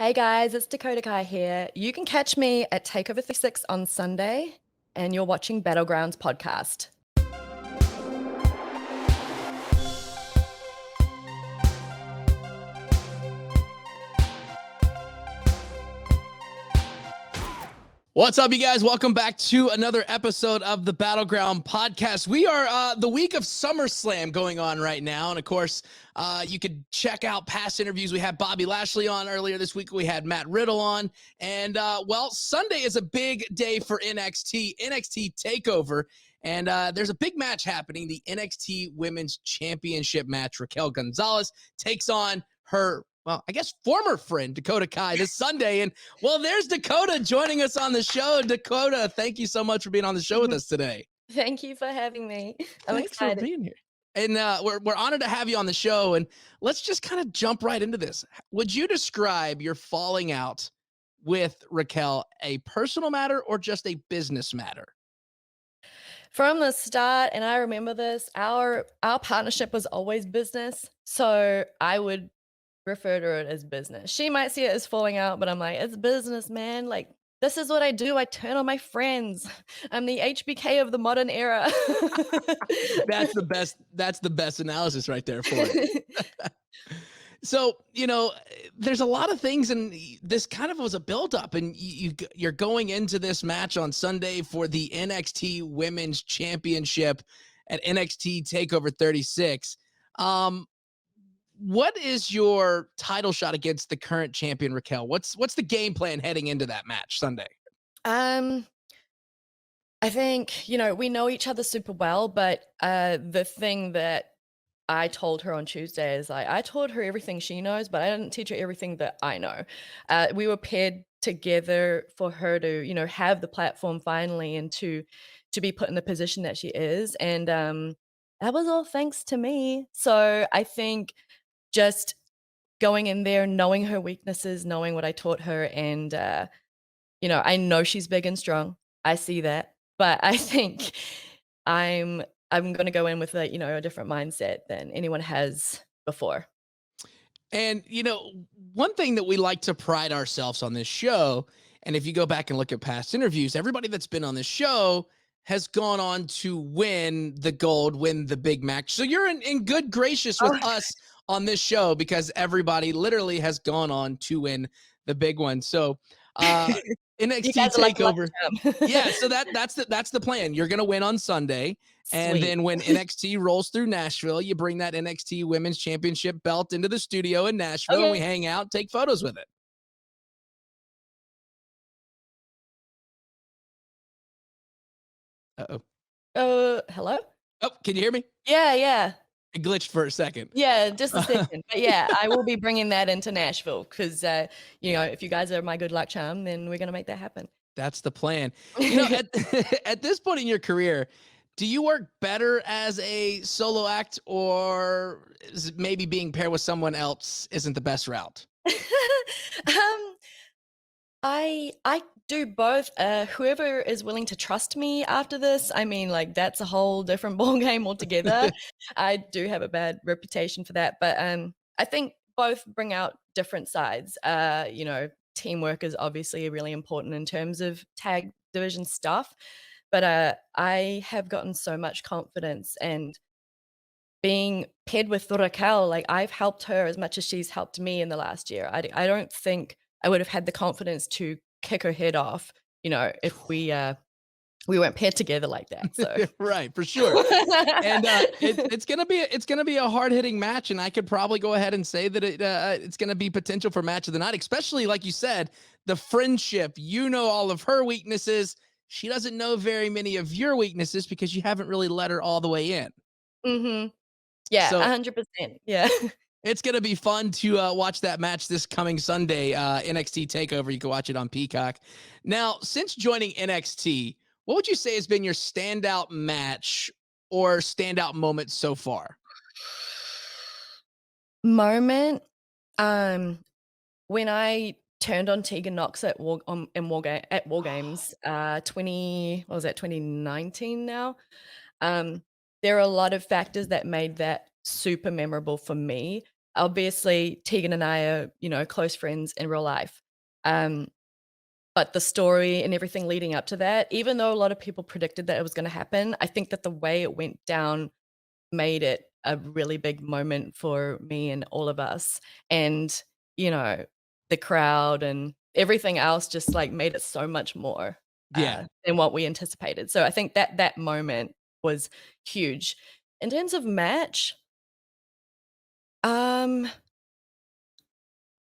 Hey guys, it's Dakota Kai here. You can catch me at Takeover 36 on Sunday, and you're watching Battlegrounds podcast. What's up, you guys? Welcome back to another episode of the Battleground podcast. We are the week of SummerSlam going on right now. And of course, you could check out past interviews. We had Bobby Lashley on earlier this week. We had Matt Riddle on. And well, Sunday is a big day for NXT Takeover. And there's a big match happening, the NXT Women's Championship match. Raquel González takes on her, well, I guess former friend, Dakota Kai, this Sunday. And, well, there's Dakota joining us on the show. Dakota, thank you so much for being on the show with us today. Thank you for having me. I'm Thanks excited. for being here. And we're honored to have you on the show. And let's just kind of jump right into this. Would you describe your falling out with Raquel a personal matter or just a business matter? From the start, and I remember this, our partnership was always business. So I would refer to it as business. She might see it as falling out, but I'm like, it's business, man. Like, this is what I do. I turn on my friends. I'm the HBK of the modern era. That's the best analysis right there for it. So, there's a lot of things, and this kind of was a buildup, and you're going into this match on Sunday for the NXT Women's Championship at NXT Takeover 36. What is your title shot against the current champion, Raquel? What's the game plan heading into that match Sunday? I think, we know each other super well, but the thing that I told her on Tuesday is I told her everything she knows, but I didn't teach her everything that I know. We were paired together for her to, have the platform finally and to be put in the position that she is. And that was all thanks to me. So I think just going in there, knowing her weaknesses, knowing what I taught her, and I know she's big and strong. I see that. But I think I'm gonna go in with a different mindset than anyone has before. And, one thing that we like to pride ourselves on this show, and if you go back and look at past interviews, everybody that's been on this show has gone on to win the gold, win the big match. So you're in good gracious with Oh. us on this show because everybody literally has gone on to win the big one. So You NXT guys are like lucky Takeover. charm. Yeah, so that's the plan. You're gonna win on Sunday. And Sweet. then when NXT rolls through Nashville, you bring that NXT Women's Championship belt into the studio in Nashville, and we Okay. hang out, take photos with it. Uh-oh. Hello? Oh, can you hear me? Yeah, yeah. It glitched for a second. Yeah, just a second. But yeah, I will be bringing that into Nashville because, if you guys are my good luck charm, then we're gonna make that happen. That's the plan. At at this point in your career, do you work better as a solo act, or is it maybe being paired with someone else isn't the best route? Um, I do both. Whoever is willing to trust me after this, I mean, like that's a whole different ball game altogether. I do have a bad reputation for that, but I think both bring out different sides. Teamwork is obviously really important in terms of tag division stuff, but I have gotten so much confidence and being paired with Raquel, like I've helped her as much as she's helped me in the last year. I don't think I would have had the confidence to kick her head off, if we weren't paired together like that. So Right, for sure. And it's gonna be a hard hitting match, and I could probably go ahead and say that it's gonna be potential for match of the night, especially like you said, the friendship. You know all of her weaknesses. She doesn't know very many of your weaknesses because you haven't really let her all the way in. Mhm. Yeah, So 100%. Yeah. it's gonna be fun to watch that match this coming Sunday, NXT Takeover. You can watch it on Peacock. Now, since joining NXT, what would you say has been your standout match or standout moment so far? Moment, um, when I turned on Tegan Knox at War Games, 2019 now? Um, there are a lot of factors that made that super memorable for me. obviously Tegan and I are, close friends in real life. Um, but the story and everything leading up to that, even though a lot of people predicted that it was gonna happen, I think that the way it went down made it a really big moment for me and all of us. And, you know, the crowd and everything else just, like, made it so much more, Yeah. than what we anticipated. So I think that that moment was huge. In terms of match, um,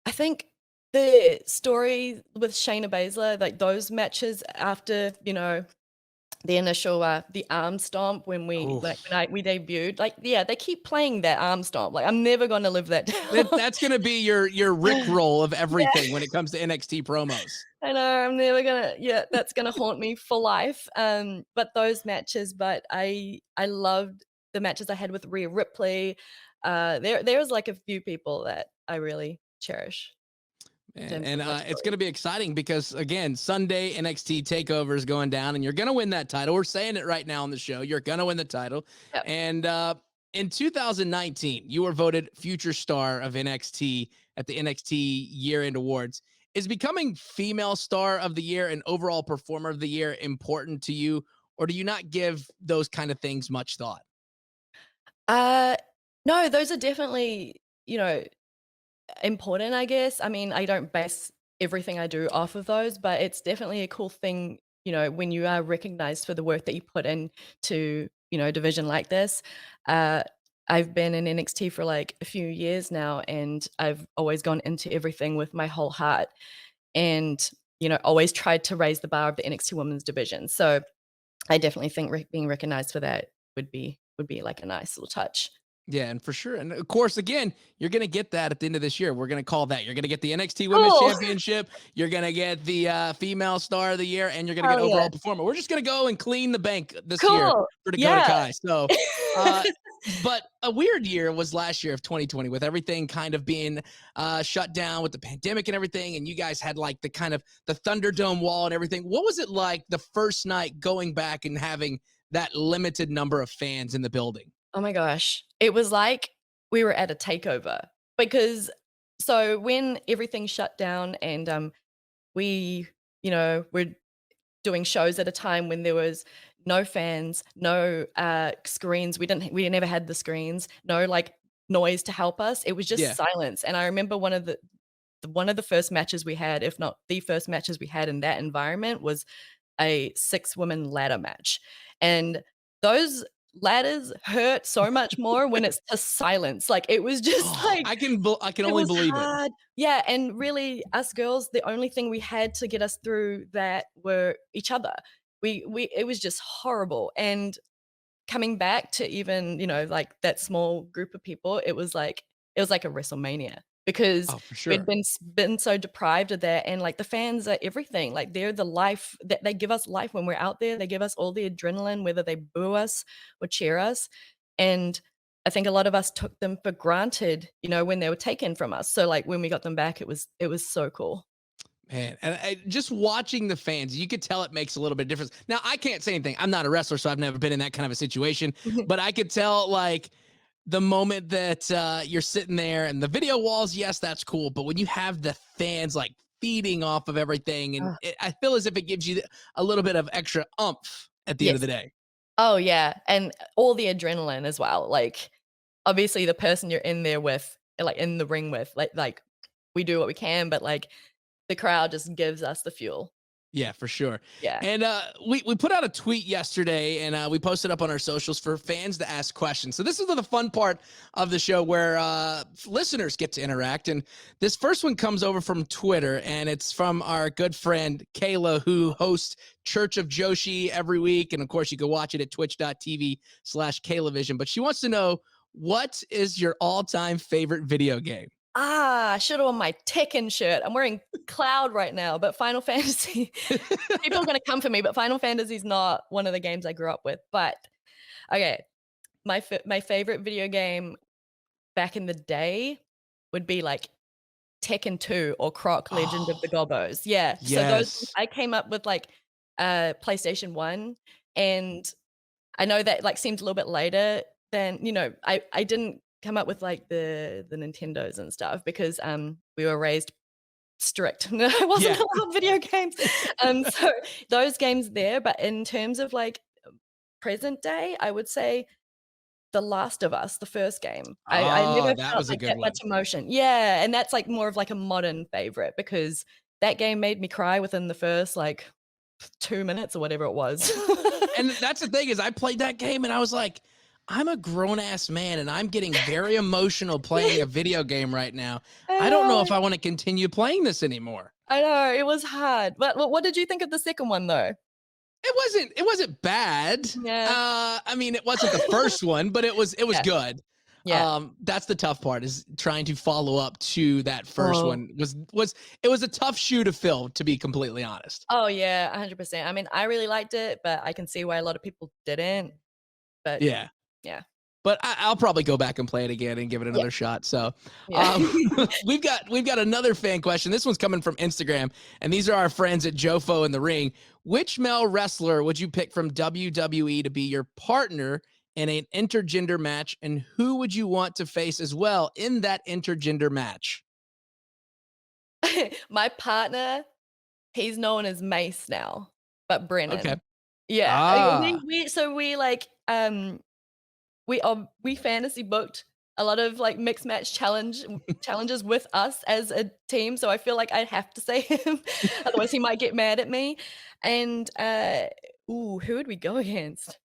I think the story with Shayna Baszler, like, those matches after, the initial, the arm stomp when we debuted, like, yeah, they keep playing that arm stomp, like, I'm never gonna live that down. That's gonna be your Rick roll of Yeah, everything when it comes to NXT promos. I know, I'm never gonna yeah, that's gonna haunt me for life, but those matches but I loved the matches I had with Rhea Ripley, there was, like, a few people that I really cherish in terms And of their it's story. going to be exciting because, again, Sunday NXT Takeover is going down, and you're going to win that title. We're saying it right now on the show. You're going to win the title. Yep. And in 2019, you were voted Future Star of NXT at the NXT Year End Awards. Is becoming Female Star of the Year and Overall Performer of the Year important to you, or do you not give those kind of things much thought? Uh, no, those are definitely, important, I guess. I mean, I don't base everything I do off of those, but it's definitely a cool thing, when you are recognized for the work that you put into, a division like this. Uh, I've been in NXT for like a few years now, and I've always gone into everything with my whole heart and, always tried to raise the bar of the NXT women's division. So I definitely think being recognized for that would be like a nice little touch. Yeah, and for sure. And of course, again, you're going to get that at the end of this year. We're going to call that. You're going to get the NXT Women's Cool. Championship. You're going to get the Female Star of the Year, and you're going to get Hell yeah. Overall Performer. We're just going to go and clean the bank this year Cool. for Dakota Yeah. Kai. So, uh, but a weird year was last year of 2020 with everything kind of being shut down with the pandemic and everything. And you guys had like the kind of the Thunderdome wall and everything. What was it like the first night going back and having that limited number of fans in the building? Oh my gosh. It was like we were at a takeover because so when everything shut down and, we, were doing shows at a time when there was no fans, no, screens, we never had the screens, no, like, noise to help us, it was just Yeah. silence, and I remember one of the first matches we had, if not the first matches we had in that environment was a six-woman ladder match, and those ladders hurt so much more when it's just silence, like, it was just Oh, like I can it only was believe it. hard. Yeah, and really, us girls, the only thing we had to get us through that were each other. We it was just horrible, and coming back to even, like, that small group of people, it was like a WrestleMania because Oh, for we'd sure. been so deprived of that, and, like, the fans are everything, like, they're the life that they give us life when we're out there, they give us all the adrenaline, whether they boo us or cheer us, and I think a lot of us took them for granted, when they were taken from us, so, like, when we got them back, it was so cool. Man, and just watching the fans, you could tell it makes a little bit of difference. Now, I can't say anything. I'm not a wrestler, so I've never been in that kind of a situation. But I could tell, like, the moment that you're sitting there and the video walls, yes, that's cool. But when you have the fans like feeding off of everything, and I feel as if it gives you a little bit of extra umph at the end of Yes. the day. Oh, yeah, and all the adrenaline as well, like, obviously, the person you're in there with, like, in the ring with, like, we do what we can, but, like, the crowd just gives us the fuel. Yeah, for sure. Yeah. And we put out a tweet yesterday, and we posted up on our socials for fans to ask questions. So this is the fun part of the show where listeners get to interact. And this first one comes over from Twitter, and it's from our good friend Kayla, who hosts Church of Joshi every week. And of course, you can watch it at twitch.tv/KaylaVision. But she wants to know, what is your all-time favorite video game? I should've worn my Tekken shirt. I'm wearing Cloud right now, but Final Fantasy people are gonna come for me, but Final Fantasy is not one of the games I grew up with, but okay, my favorite video game back in the day would be, like, Tekken 2 or Croc: Legend of the Oh, Gobbos. Yeah, so those yes. I came up with, like, PlayStation 1, and I know that, like, seems a little bit later than I didn't come up with like the Nintendos and stuff because we were raised strict. No, I wasn't Yeah. allowed video games. So those games there, but in terms of like present day, I would say The Last of Us, the first game. I Oh, never that felt was a like good that much one. emotion. Yeah, and that's like more of like a modern favorite because that game made me cry within the first like 2 minutes or whatever it was. And that's the thing is I played that game and I was like, I'm a grown ass man and I'm getting very emotional playing a video game right now. I I don't know know, if I want to continue playing this anymore. I know, it was hard. But what did you think of the second one though? It wasn't bad. Yeah. I mean, it wasn't the first one, but it was Yeah, good. yeah. That's the tough part is trying to follow up to that first Oh. one was a tough shoe to fill, to be completely honest. Oh, yeah, 100%. I mean, I really liked it, but I can see why a lot of people didn't, but Yeah. yeah. But I'll probably go back and play it again and give it Yeah, another shot. So, yeah. um, we've got another fan question. This one's coming from Instagram, and these are our friends at Jofo in the Ring. Which male wrestler would you pick from WWE to be your partner in an intergender match, and who would you want to face as well in that intergender match? My partner, he's known as Mace now, but Okay. Brennan. Yeah, Ah, we like, we fantasy booked a lot of, like, mixed match challenges with us as a team, so I feel like I'd have to say him, otherwise he might get mad at me, and, who would we go against?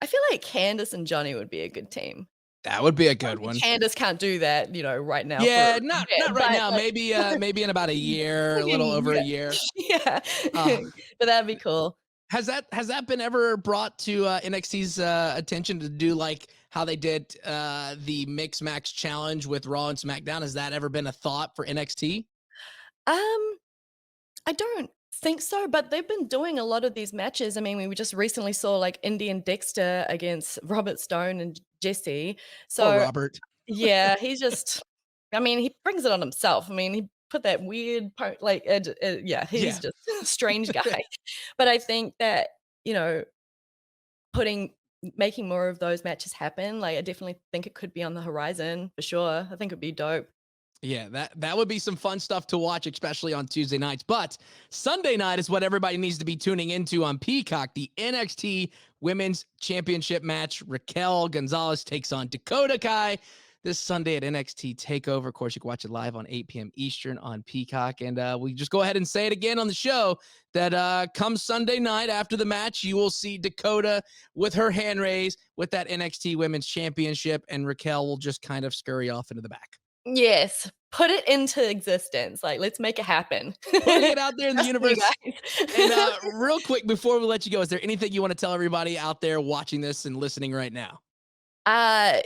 I feel like Candace and Johnny would be a good team. that would be a good Obviously, one. Candace can't do that, right now for Yeah, a not bit, right but, now. like Maybe in about a year, a little over yeah, a year. yeah, Uh, but that'd be cool. has that been ever brought to NXT's attention to do like how they did the Mix Max challenge with Raw and SmackDown? Has that ever been a thought for NXT? Um, I don't think so, but they've been doing a lot of these matches. I mean, we just recently saw, like, Indy and Dexter against Robert Stone and Jesse, Poor so Robert. yeah, he's just I mean, he brings it on himself. I mean, he put that weird part like, yeah, he's Yeah, just a strange guy. But I think that, you know, putting making more of those matches happen, like, I definitely think it could be on the horizon for sure. I think it'd be dope. yeah, that would be some fun stuff to watch, especially on Tuesday nights. But Sunday night is what everybody needs to be tuning into on Peacock. The NXT Women's Championship match. Raquel González takes on Dakota Kai this Sunday at NXT Takeover. Of course, you can watch it live on 8 p.m. Eastern on Peacock. And we just go ahead and say it again on the show that come Sunday night after the match, you will see Dakota with her hand raised with that NXT Women's Championship, and Raquel will just kind of scurry off into the back. Yes, put it into existence, like, let's make it happen. Putting it out there in the Trust me, universe. And guys. real quick before we let you go, is there anything you want to tell everybody out there watching this and listening right now? Uh,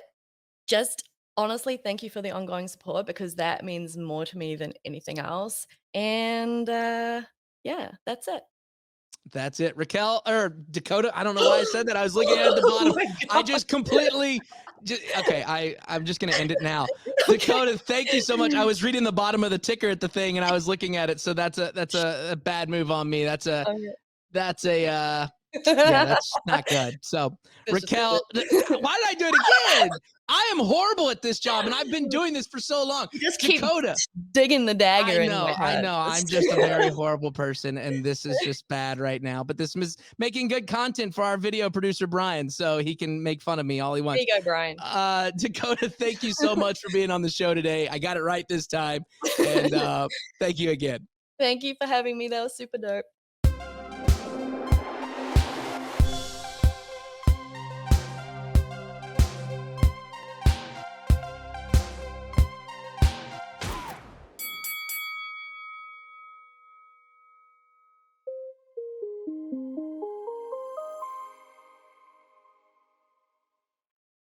just honestly, thank you for the ongoing support because that means more to me than anything else, and, yeah, that's it. That's it. Raquel or Dakota. I don't know why I said that. I was looking at the Oh bottom. my I god. just completely okay. I'm just gonna end it now. Okay. Dakota, thank you so much. I was reading the bottom of the ticker at the thing and I was looking at it. So that's a bad move on me. That's a yeah, Okay. that's not good. So, It's just Raquel, why did I do it again? I am horrible at this job, and I've been doing this for so long. you just keep Dakota, digging the I dagger in my know, I heart. know. I'm just a very horrible person, and this is just bad right now. But this is making good content for our video producer Brian, so he can make fun of me all he There wants. you go, Brian. Dakota, thank you so much for being on the show today. I got it right this time, and thank you again. Thank you for having me, that was super dope.